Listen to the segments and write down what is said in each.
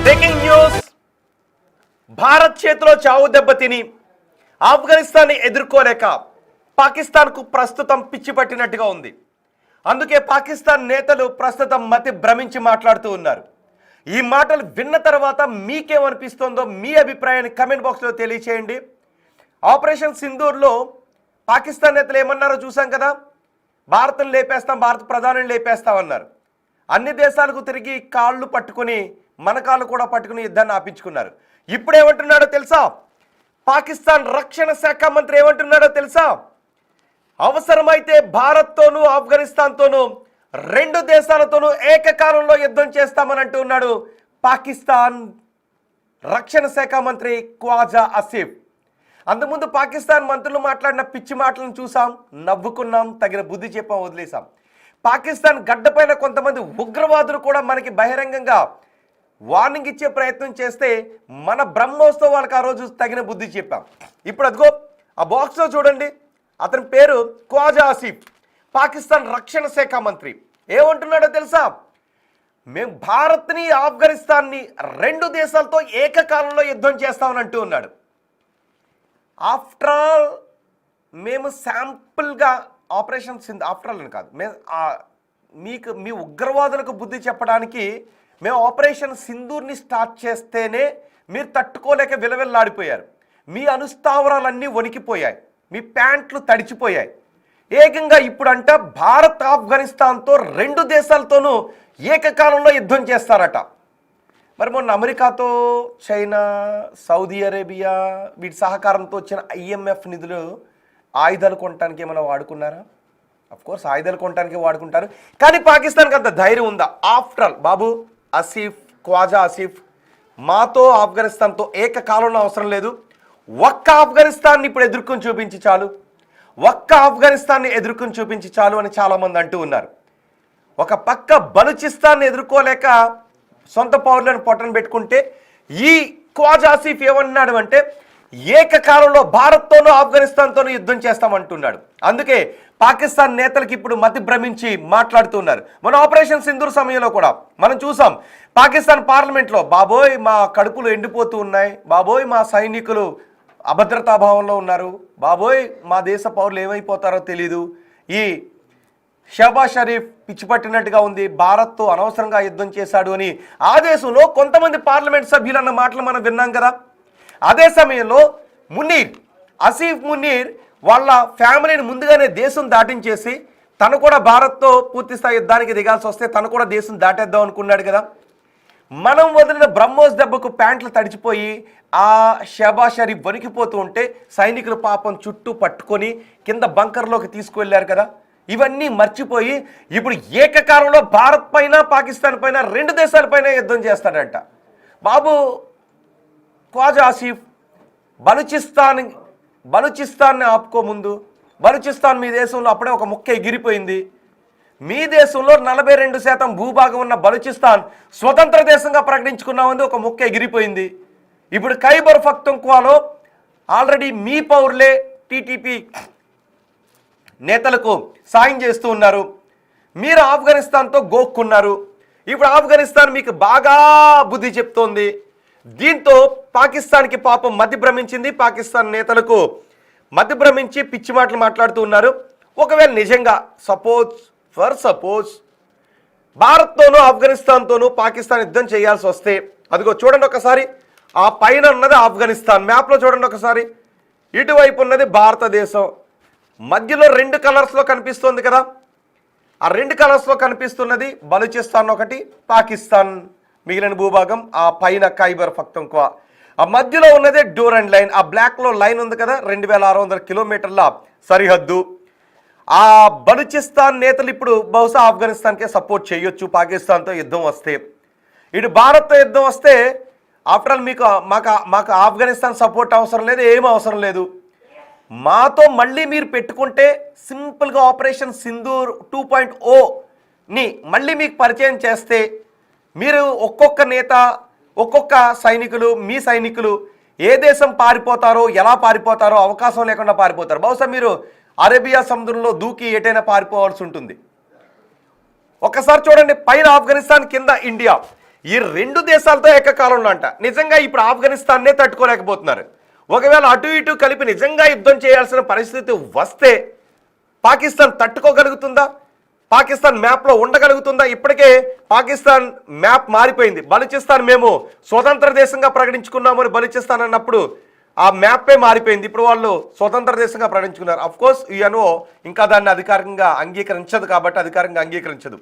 Breaking news. Bharat చేతిలో చావు దెబ్బతిని ఆఫ్ఘనిస్తాన్ని ఎదుర్కోలేక పాకిస్తాన్కు ప్రస్తుతం పిచ్చి పట్టినట్టుగా ఉంది. అందుకే పాకిస్తాన్ నేతలు ప్రస్తుతం మతి భ్రమించి మాట్లాడుతూ ఉన్నారు. ఈ మాటలు విన్న తర్వాత మీకేమనిపిస్తుందో మీ అభిప్రాయాన్ని కమెంట్ బాక్స్లో తెలియచేయండి. ఆపరేషన్ సింధూర్లో పాకిస్తాన్ నేతలు ఏమన్నారో చూసాం కదా. భారత్ను లేపేస్తాం, భారత ప్రధానిని లేపేస్తామన్నారు. అన్ని దేశాలకు తిరిగి కాళ్ళు పట్టుకుని మన కాళ్ళు కూడా పట్టుకుని యుద్ధాన్ని ఆపించుకున్నారు. ఇప్పుడు ఏమంటున్నాడో తెలుసా? పాకిస్తాన్ రక్షణ శాఖ మంత్రి ఏమంటున్నాడో తెలుసా? అవసరమైతే భారత్తోనూ ఆఫ్ఘనిస్తాన్తోనూ రెండు దేశాలతోనూ ఏకకాలంలో యుద్ధం చేస్తామని అంటున్నాడు పాకిస్తాన్ రక్షణ శాఖ మంత్రి ఖ్వాజా ఆసిఫ్. అంతకుముందు పాకిస్తాన్ మంత్రులు మాట్లాడిన పిచ్చి మాటలను చూసాం, నవ్వుకున్నాం, తగిన బుద్ధి చెప్పాం, వదిలేసాం. పాకిస్తాన్ గడ్డపైన కొంతమంది ఉగ్రవాదులు కూడా మనకి బహిరంగంగా వార్నింగ్ ఇచ్చే ప్రయత్నం చేస్తే మన బ్రహ్మోత్సవాలకు ఆ రోజు తగిన బుద్ధి చెప్పాం. ఇప్పుడు అదిగో ఆ బాక్స్లో చూడండి, అతని పేరు ఖ్వాజా ఆసిఫ్, పాకిస్తాన్ రక్షణ శాఖ మంత్రి. ఏమంటున్నాడో తెలుసా? మేము భారత్ని ఆఫ్ఘనిస్తాన్ని రెండు దేశాలతో ఏకకాలంలో యుద్ధం చేస్తామని అంటూ ఉన్నాడు. ఆఫ్టర్ ఆల్ మేము శాంపుల్గా ఆపరేషన్ సింధూర్, ఆఫ్టర్ ఆల్ అని కాదు, మీకు మీ ఉగ్రవాదులకు బుద్ధి చెప్పడానికి మేము ఆపరేషన్ సింధూర్ని స్టార్ట్ చేస్తేనే మీరు తట్టుకోలేక విలవిల్లాడిపోయారు. మీ అనుస్థావరాలన్నీ వణికిపోయాయి, మీ ప్యాంట్లు తడిచిపోయాయి. ఏకంగా ఇప్పుడంట భారత్ ఆఫ్ఘనిస్తాన్తో రెండు దేశాలతోనూ ఏకకాలంలో యుద్ధం చేస్తారట. మరి మొన్న అమెరికాతో, చైనా, సౌదీ అరేబియా వీటి సహకారంతో వచ్చిన IMF నిధులు ఆయుధాలు కొనడానికి ఏమైనా వాడుకున్నారా? అఫ్కోర్స్ ఆయుధాలు కొనడానికి వాడుకుంటారు, కానీ పాకిస్తాన్కి అంత ధైర్యం ఉందా? ఆఫ్టర్ ఆల్ బాబు ఆసిఫ్, ఖ్వాజా ఆసిఫ్, మాతో ఆఫ్ఘనిస్తాన్తో ఏకకాలంలో అవసరం లేదు. ఒక్క ఆఫ్ఘనిస్తాన్ని ఇప్పుడు ఎదుర్కొని చూపించి చాలు, ఒక్క ఆఫ్ఘనిస్తాన్ని ఎదుర్కొని చూపించి చాలు అని చాలామంది అంటూ ఉన్నారు. ఒక పక్క బలూచిస్తాన్ని ఎదుర్కోలేక సొంత పౌరులను పొట్టను పెట్టుకుంటే, ఈ ఖ్వాజా ఆసిఫ్ ఏమన్నాడు అంటే ఏకకాలంలో భారత్తోనూ ఆఫ్ఘనిస్తాన్తోనూ యుద్ధం చేస్తామంటున్నాడు. అందుకే పాకిస్తాన్ నేతలకు ఇప్పుడు మతి భ్రమించి మాట్లాడుతున్నారు. మన ఆపరేషన్ సింధూర్ సమయంలో కూడా మనం చూసాం, పాకిస్తాన్ పార్లమెంట్లో బాబోయ్ మా కడుపులు ఎండిపోతూ ఉన్నాయి, బాబోయ్ మా సైనికులు అభద్రతాభావంలో ఉన్నారు, బాబోయ్ మా దేశ పౌరులు ఏమైపోతారో తెలీదు, ఈ షహబాజ్ షరీఫ్ పిచ్చి పట్టినట్టుగా ఉంది, భారత్తో అనవసరంగా యుద్ధం చేశాడు అని ఆ దేశంలో కొంతమంది పార్లమెంట్ సభ్యులు అన్న మాటలు మనం విన్నాం కదా. అదే సమయంలో ఆసిఫ్ మునీర్ వాళ్ళ ఫ్యామిలీని ముందుగానే దేశం దాటించేసి తను కూడా భారత్తో పూర్తిస్థాయి యుద్ధానికి దిగాల్సి వస్తే తను కూడా దేశం దాటేద్దాం అనుకున్నాడు కదా. మనం వదిలిన బ్రహ్మోస్ దెబ్బకు ప్యాంట్లు తడిచిపోయి ఆ షహబాజ్ షరీఫ్ వణికిపోతూ ఉంటే సైనికులు పాపం చుట్టూ పట్టుకొని కింద బంకర్లోకి తీసుకువెళ్ళారు కదా. ఇవన్నీ మర్చిపోయి ఇప్పుడు ఏకకాలంలో భారత్ పైన పాకిస్తాన్ పైన రెండు దేశాలపైన యుద్ధం చేస్తాడంట. బాబు ఖ్వాజా ఆసిఫ్, బలూచిస్తాన్ని ఆపుకోముందు, బలూచిస్తాన్ మీ దేశంలో అప్పుడే ఒక ముక్క ఎగిరిపోయింది. మీ దేశంలో 42% భూభాగం ఉన్న బలూచిస్తాన్ స్వతంత్ర దేశంగా ప్రకటించుకున్నామంది ఒక ముక్క ఎగిరిపోయింది. ఇప్పుడు ఖైబర్ పఖ్తూన్ఖ్వాలో ఆల్రెడీ మీ పౌరులే TTP నేతలకు సాయం చేస్తూ ఉన్నారు. మీరు ఆఫ్ఘనిస్తాన్తో గోక్కున్నారు. ఇప్పుడు ఆఫ్ఘనిస్తాన్ మీకు బాగా బుద్ధి చెప్తోంది. దీంతో పాకిస్తాన్కి పాపం మతి భ్రమించింది. పాకిస్తాన్ నేతలకు మతి భ్రమించి పిచ్చి మాటలు మాట్లాడుతూ ఉన్నారు. ఒకవేళ నిజంగా సపోజ్ భారత్తోనూ ఆఫ్ఘనిస్తాన్తోనూ పాకిస్తాన్ యుద్ధం చేయాల్సి వస్తే, అదిగో చూడండి ఒకసారి, ఆ పైన ఉన్నది ఆఫ్ఘనిస్తాన్ మ్యాప్లో చూడండి ఒకసారి, ఇటువైపు ఉన్నది భారతదేశం, మధ్యలో 2 కలర్స్లో కనిపిస్తుంది కదా. ఆ 2 కలర్స్లో కనిపిస్తున్నది బలూచిస్తాన్ ఒకటి, పాకిస్తాన్ మిగిలిన భూభాగం, ఆ పైన ఖైబర్ పఖ్తూన్ఖ్వా, ఆ మధ్యలో ఉన్నదే డ్యూరెంట్ లైన్, ఆ బ్లాక్లో లైన్ ఉంది కదా, 2600 కిలోమీటర్ల సరిహద్దు. ఆ బలూచిస్తాన్ నేతలు ఇప్పుడు బహుశా ఆఫ్ఘనిస్తాన్కే సపోర్ట్ చేయొచ్చు పాకిస్తాన్తో యుద్ధం వస్తే. ఇటు భారత్తో యుద్ధం వస్తే ఆఫ్టర్ ఆల్ మాకు ఆఫ్ఘనిస్తాన్ సపోర్ట్ అవసరం లేదు, ఏం అవసరం లేదు, మాతో మళ్ళీ మీరు పెట్టుకుంటే సింపుల్గా ఆపరేషన్ సింధూర్ 2.0ని మళ్ళీ మీకు పరిచయం చేస్తే మీరు ఒక్కొక్క నేత, ఒక్కొక్క సైనికులు, మీ సైనికులు ఏ దేశం పారిపోతారో, ఎలా పారిపోతారో అవకాశం లేకుండా పారిపోతారు. బహుశా మీరు అరేబియా సముద్రంలో దూకి ఎటైనా పారిపోవాల్సి ఉంటుంది. ఒక్కసారి చూడండి, పైన ఆఫ్ఘనిస్తాన్, కింద ఇండియా. ఈ రెండు దేశాలతో ఏకకాలంలో అంట. నిజంగా ఇప్పుడు ఆఫ్ఘనిస్తాన్నే తట్టుకోలేకపోతున్నారు. ఒకవేళ అటు ఇటు కలిపి నిజంగా యుద్ధం చేయాల్సిన పరిస్థితి వస్తే పాకిస్తాన్ తట్టుకోగలుగుతుందా? పాకిస్తాన్ మ్యాప్లో ఉండగలుగుతుందా? ఇప్పటికే పాకిస్తాన్ మ్యాప్ మారిపోయింది. బలూచిస్తాన్ మేము స్వతంత్ర దేశంగా ప్రకటించుకున్నామని బలూచిస్తాన్ అన్నప్పుడు ఆ మ్యాపే మారిపోయింది. ఇప్పుడు వాళ్ళు స్వతంత్ర దేశంగా ప్రకటించుకున్నారు. అఫ్కోర్స్ యుఎన్ఓ ఇంకా దాన్ని అధికారికంగా అంగీకరించదు కాబట్టి అధికారికంగా అంగీకరించదు.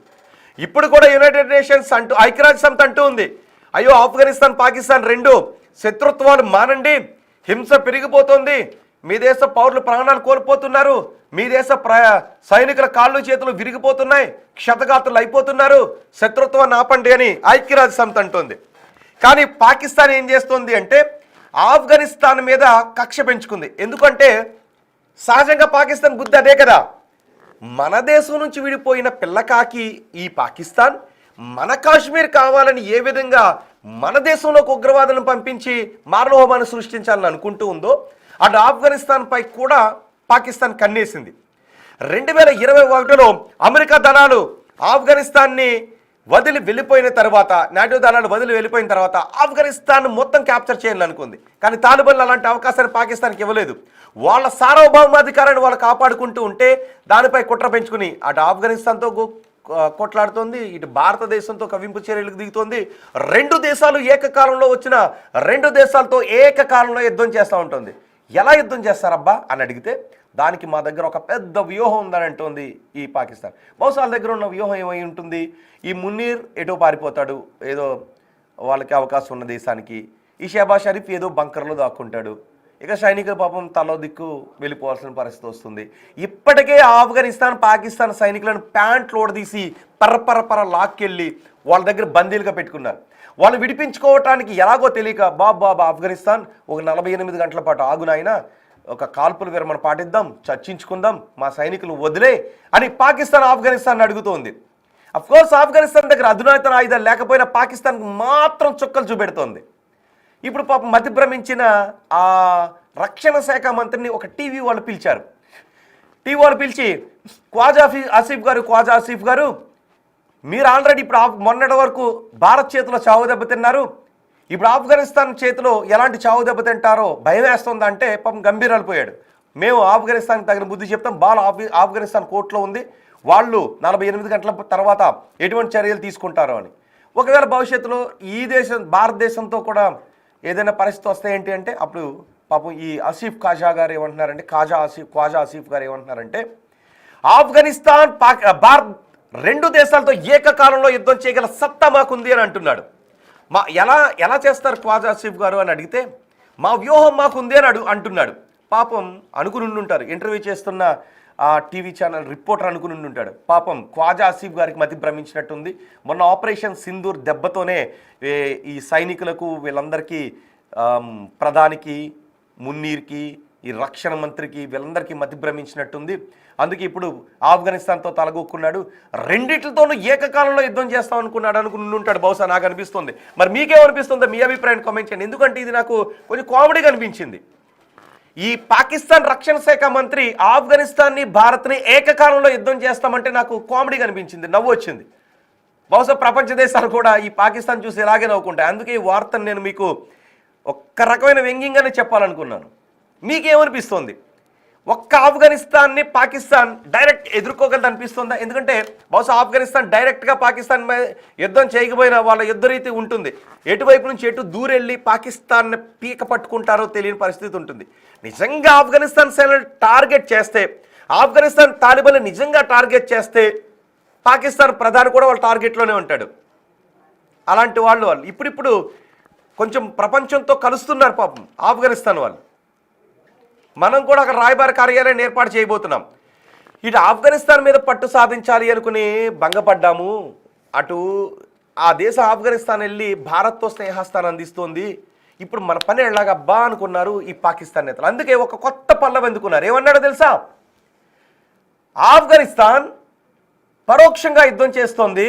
ఇప్పుడు కూడా యునైటెడ్ నేషన్స్ అంటూ, ఐక్యరాజ్య సమితి అంటూ ఉంది, అయ్యో ఆఫ్ఘనిస్తాన్ పాకిస్తాన్ రెండు శత్రుత్వాలు మానండి, హింస పెరిగిపోతుంది, మీ దేశ పౌరులు ప్రాణాలు కోల్పోతున్నారు, మీ దేశ సైనికుల కాళ్ళు చేతులు విరిగిపోతున్నాయి, క్షతగాతులు అయిపోతున్నారు, శత్రుత్వాన్ని ఆపండి అని ఐక్యరాజ్య సమితి అంటుంది. కానీ పాకిస్తాన్ ఏం చేస్తుంది అంటే ఆఫ్ఘనిస్తాన్ మీద కక్ష పెంచుకుంది. ఎందుకంటే సహజంగా పాకిస్తాన్ బుద్ధి అదే కదా, మన దేశం నుంచి విడిపోయిన పిల్లకాకి ఈ పాకిస్తాన్ మన కాశ్మీర్ కావాలని ఏ విధంగా మన దేశంలోకి ఉగ్రవాదులను పంపించి మారణహోమాన్ని సృష్టించాలని అనుకుంటూ ఉందో అటు ఆఫ్ఘనిస్తాన్ పై కూడా పాకిస్తాన్ కన్నేసింది. 2021లో అమెరికా దళాలు ఆఫ్ఘనిస్తాన్ని వదిలి వెళ్ళిపోయిన తర్వాత, నాటో దళాలు వదిలి వెళ్ళిపోయిన తర్వాత ఆఫ్ఘనిస్తాన్ మొత్తం క్యాప్చర్ చేయాలని అనుకుంది. కానీ తాలిబాన్లు అలాంటి అవకాశాన్ని పాకిస్తాన్కి ఇవ్వలేదు. వాళ్ళ సార్వభౌమాధికారాన్ని వాళ్ళు కాపాడుకుంటూ ఉంటే దానిపై కుట్ర పెంచుకుని అటు ఆఫ్ఘనిస్తాన్తో కొట్లాడుతోంది, ఇటు భారతదేశంతో కవింపు చర్యలకు దిగుతోంది. రెండు దేశాలు ఏకకాలంలో వచ్చిన రెండు దేశాలతో ఏకకాలంలో యుద్ధం చేస్తూ ఉంటుంది. ఎలా యుద్ధం చేస్తారబ్బా అని అడిగితే దానికి మా దగ్గర ఒక పెద్ద వ్యూహం ఉందని అంటుంది ఈ పాకిస్తాన్. బహుశా వాళ్ళ దగ్గర ఉన్న వ్యూహం ఏమై ఉంటుంది, ఈ మున్నీర్ ఎటో పారిపోతాడు, ఏదో వాళ్ళకి అవకాశం ఉన్న దేశానికి, ఈ షహబాజ్ షరీఫ్ ఏదో బంకర్లో దాక్కుంటాడు, ఇక సైనికుల పాపం తలో దిక్కు వెళ్ళిపోవాల్సిన పరిస్థితి వస్తుంది. ఇప్పటికే ఆఫ్ఘనిస్తాన్ పాకిస్తాన్ సైనికులను ప్యాంట్లు ఓడదీసి పర్ర లాక్కెళ్ళి వాళ్ళ దగ్గర బందీలుగా పెట్టుకున్నారు. వాళ్ళు విడిపించుకోవటానికి ఎలాగో తెలియక బాబు ఆఫ్ఘనిస్తాన్ ఒక 48 గంటల పాటు ఆగునాయినా, ఒక కాల్పుల విరమణ పాటిద్దాం, చర్చించుకుందాం, మా సైనికులు వదిలే అని పాకిస్తాన్ ఆఫ్ఘనిస్తాన్ అడుగుతోంది. అఫ్కోర్స్ ఆఫ్ఘనిస్తాన్ దగ్గర అధునాతన ఆయుధాలు లేకపోయినా పాకిస్తాన్కు మాత్రం చుక్కలు చూపెడుతోంది. ఇప్పుడు పాపం మతి భ్రమించిన ఆ రక్షణ శాఖ మంత్రిని ఒక టీవీ వాళ్ళు పిలిచారు. టీవీ వాళ్ళు పిలిచి ఖ్వాజా ఆసిఫ్ గారు మీరు ఆల్రెడీ ఇప్పుడు మొన్నటి వరకు భారత్ చేతిలో చావు దెబ్బతిన్నారు, ఇప్పుడు ఆఫ్ఘనిస్తాన్ చేతిలో ఎలాంటి చావు దెబ్బతింటారో భయం వేస్తుందా అంటే పాపం గంభీరాలిపోయాడు. మేము ఆఫ్ఘనిస్తాన్కి తగిన బుద్ధి చెప్తాం, ఆఫ్ఘనిస్తాన్ కోర్టులో ఉంది, వాళ్ళు 48 గంటల తర్వాత ఎటువంటి చర్యలు తీసుకుంటారో అని. ఒకవేళ భవిష్యత్తులో ఈ దేశం భారతదేశంతో కూడా ఏదైనా పరిస్థితి వస్తే ఏంటి అంటే అప్పుడు పాపం ఈ ఖ్వాజా ఆసిఫ్ గారు ఏమంటున్నారంటే ఆఫ్ఘనిస్తాన్ భారత్ రెండు దేశాలతో ఏకకాలంలో యుద్ధం చేయగల సత్తా మాకుంది అని అంటున్నాడు. ఎలా చేస్తారు ఖ్వాజా ఆసిఫ్ గారు అని అడిగితే మా వ్యూహం మాకుంది అని అంటున్నాడు. పాపం అనుకుని ఉంటారు, ఇంటర్వ్యూ చేస్తున్న ఆ టీవీ ఛానల్ రిపోర్టర్ అనుకుని ఉంటాడు. పాపం ఖ్వాజా ఆసిఫ్ గారికి మతి భ్రమించినట్టుంది. మొన్న ఆపరేషన్ సింధూర్ దెబ్బతోనే ఈ సైనికులకు వీళ్ళందరికీ, ప్రధానికి, మున్నీర్కి, ఈ రక్షణ మంత్రికి వీళ్ళందరికీ మతి భ్రమించినట్టుంది. అందుకే ఇప్పుడు ఆఫ్ఘనిస్తాన్తో తలగొక్కున్నాడు, రెండిట్లతోనూ ఏకకాలంలో యుద్ధం చేస్తాం అనుకుని ఉంటాడు బహుశా, నాకు అనిపిస్తుంది. మరి మీకేమనిపిస్తుందో మీ అభిప్రాయాన్ని కామెంట్ చేయండి. ఎందుకంటే ఇది నాకు కొంచెం కామెడీగా అనిపించింది. ఈ పాకిస్తాన్ రక్షణ శాఖ మంత్రి ఆఫ్ఘనిస్తాన్ని భారత్ని ఏకకాలంలో యుద్ధం చేస్తామంటే నాకు కామెడీగా అనిపించింది, నవ్వు వచ్చింది. బహుశా ప్రపంచ దేశాలు కూడా ఈ పాకిస్తాన్ చూసి ఇలాగే నవ్వుకుంటాయి. అందుకే ఈ వార్తను నేను మీకు ఒక్క రకమైన వ్యంగ్యంగానే చెప్పాలనుకున్నాను. మీకేమనిపిస్తుంది? ఒక్క ఆఫ్ఘనిస్తాన్ని పాకిస్తాన్ డైరెక్ట్ ఎదుర్కోగలదు అనిపిస్తుందా? ఎందుకంటే బహుశా ఆఫ్ఘనిస్తాన్ డైరెక్ట్గా పాకిస్తాన్ మీద యుద్ధం చేయకపోయినా వాళ్ళ యుద్ధ రీతి ఉంటుంది, ఎటువైపు నుంచి ఎటు దూరెళ్ళి పాకిస్తాన్ని పీక పట్టుకుంటారో తెలియని పరిస్థితి ఉంటుంది. నిజంగా ఆఫ్ఘనిస్తాన్ సేనలు టార్గెట్ చేస్తే, ఆఫ్ఘనిస్తాన్ తాలిబాన్లు నిజంగా టార్గెట్ చేస్తే పాకిస్తాన్ ప్రధాని కూడా వాళ్ళ టార్గెట్లోనే ఉంటాడు. అలాంటి వాళ్ళు ఇప్పుడిప్పుడు కొంచెం ప్రపంచంతో కలుస్తున్నారు పాపం ఆఫ్ఘనిస్తాన్ వాళ్ళు. మనం కూడా అక్కడ రాయబార కార్యాలయాన్ని ఏర్పాటు చేయబోతున్నాం. ఇటు ఆఫ్ఘనిస్తాన్ మీద పట్టు సాధించాలి అనుకుని భంగపడ్డాము, అటు ఆ దేశం ఆఫ్ఘనిస్తాన్ వెళ్ళి భారత్తో స్నేహస్థానం అందిస్తోంది, ఇప్పుడు మన పని ఎలాగబ్బా అనుకున్నారు ఈ పాకిస్తాన్ నేతలు. అందుకే ఒక కొత్త పల్లవి ఎందుకున్నారు. ఏమన్నాడో తెలుసా? ఆఫ్ఘనిస్తాన్ పరోక్షంగా యుద్ధం చేస్తోంది,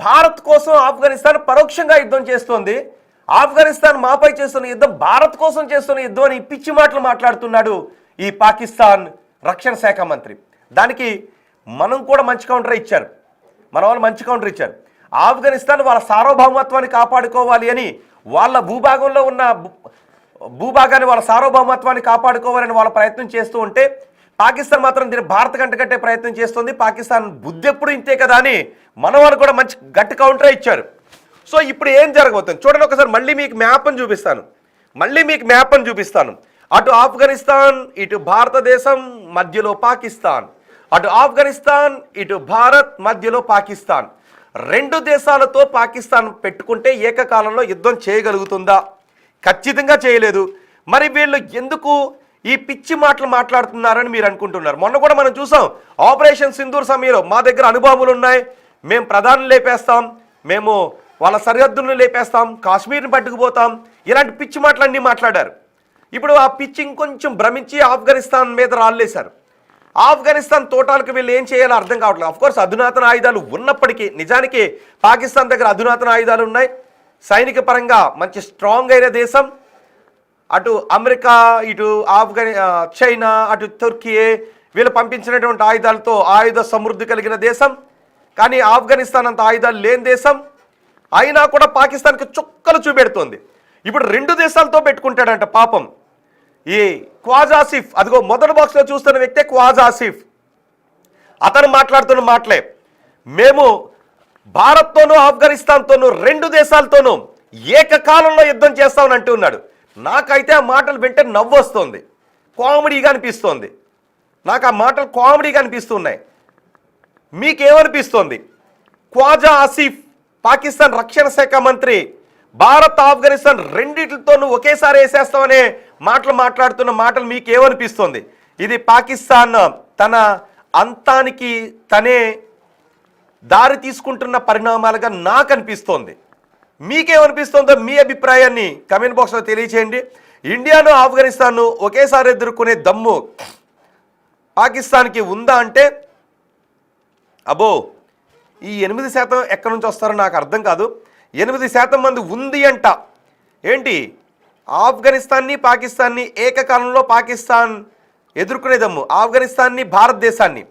భారత్ కోసం ఆఫ్ఘనిస్తాన్ పరోక్షంగా యుద్ధం చేస్తోంది, ఆఫ్ఘనిస్తాన్ మాపై చేస్తున్న యుద్ధం భారత్ కోసం చేస్తున్న యుద్ధం అని పిచ్చి మాటలు మాట్లాడుతున్నాడు ఈ పాకిస్తాన్ రక్షణ శాఖ మంత్రి. దానికి మనం కూడా మంచి కౌంటర్ ఇచ్చారు, మన వాళ్ళు మంచి కౌంటర్ ఇచ్చారు. ఆఫ్ఘనిస్తాన్ వాళ్ళ సార్వభౌమత్వాన్ని కాపాడుకోవాలి అని, వాళ్ళ భూభాగంలో ఉన్న భూభాగాన్ని వాళ్ళ సార్వభౌమత్వాన్ని కాపాడుకోవాలని వాళ్ళ ప్రయత్నం చేస్తూ ఉంటే పాకిస్తాన్ మాత్రం దీన్ని భారత్ కంటకట్టే ప్రయత్నం చేస్తుంది. పాకిస్తాన్ బుద్ధి ఎప్పుడు ఇంతే కదా అని మన వాళ్ళు కూడా మంచి గట్టి కౌంటరే ఇచ్చారు. సో ఇప్పుడు ఏం జరగబోతుంది చూడండి ఒకసారి. మళ్ళీ మీకు మ్యాప్ అని చూపిస్తాను. అటు ఆఫ్ఘనిస్తాన్, ఇటు భారతదేశం, మధ్యలో పాకిస్తాన్. అటు ఆఫ్ఘనిస్తాన్, ఇటు భారత్, మధ్యలో పాకిస్తాన్. రెండు దేశాలతో పాకిస్తాన్ పెట్టుకుంటే ఏకకాలంలో యుద్ధం చేయగలుగుతుందా? ఖచ్చితంగా చేయలేదు. మరి వీళ్ళు ఎందుకు ఈ పిచ్చి మాటలు మాట్లాడుతున్నారని మీరు అనుకుంటున్నారు. మొన్న కూడా మనం చూసాం ఆపరేషన్ సింధూర్ సమయంలో మా దగ్గర అణుబాంబులు ఉన్నాయి, మేము ప్రధాని లేపేస్తాం, మేము వాళ్ళ సరిహద్దులను లేపేస్తాం, కాశ్మీర్ని పట్టుకుపోతాం, ఇలాంటి పిచ్చి మాటలన్నీ మాట్లాడారు. ఇప్పుడు ఆ పిచ్చి ఇంకొంచెం భ్రమించి ఆఫ్ఘనిస్తాన్ మీద రాళ్ళేశారు. ఆఫ్ఘనిస్తాన్ తోటాలకు వీళ్ళు ఏం చేయాలో అర్థం కావట్లేదు. అఫ్కోర్స్ అధునాతన ఆయుధాలు ఉన్నప్పటికీ, నిజానికి పాకిస్తాన్ దగ్గర అధునాతన ఆయుధాలు ఉన్నాయి, సైనిక పరంగా మంచి స్ట్రాంగ్ అయిన దేశం. అటు అమెరికా, ఇటు చైనా, అటు తుర్కీ వీళ్ళు పంపించినటువంటి ఆయుధాలతో ఆయుధ సమృద్ధి కలిగిన దేశం. కానీ ఆఫ్ఘనిస్తాన్ అంత ఆయుధాలు లేని దేశం. అయినా కూడా పాకిస్తాన్కి చుక్కలు చూపెడుతోంది. ఇప్పుడు రెండు దేశాలతో పెట్టుకుంటాడంట పాపం ఈ ఖ్వాజా ఆసిఫ్. అదిగో మొదటి బాక్స్లో చూస్తున్న వ్యక్తే ఖ్వాజా ఆసిఫ్. అతను మాట్లాడుతున్న మాటలే, మేము భారత్తోనూ ఆఫ్ఘనిస్తాన్తోనూ రెండు దేశాలతోనూ ఏకకాలంలో యుద్ధం చేస్తామని అంటూ ఉన్నాడు. నాకైతే ఆ మాటలు వింటే నవ్వు వస్తుంది, కామెడీగా అనిపిస్తోంది. నాకు ఆ మాటలు కామెడీగా అనిపిస్తున్నాయి. మీకేమనిపిస్తోంది? ఖ్వాజా ఆసిఫ్ పాకిస్తాన్ రక్షణ శాఖ మంత్రి భారత్ ఆఫ్ఘనిస్తాన్ రెండిటితోనూ ఒకేసారి వేసేస్తామనే మాటలు మాట్లాడుతున్న మాటలు మీకేమనిపిస్తోంది? ఇది పాకిస్తాన్ తన అంతానికి తనే దారి తీసుకుంటున్న పరిణామాలుగా నాకు అనిపిస్తోంది. మీకేమనిపిస్తుందో మీ అభిప్రాయాన్ని కమెంట్ బాక్స్లో తెలియచేయండి. ఇండియాను ఆఫ్ఘనిస్తాన్ను ఒకేసారి ఎదుర్కొనే దమ్ము పాకిస్తాన్కి ఉందా అంటే, అబో ఈ 8% ఎక్కడి నుంచి వస్తారో నాకు అర్థం కాదు. 8% మంది ఉంది అంట. ఏంటి ఆఫ్ఘనిస్తాన్ని పాకిస్తాన్ని ఏకకాలంలో పాకిస్తాన్ ఎదుర్కొనే దమ్ము, ఆఫ్ఘనిస్తాన్ని భారతదేశాన్ని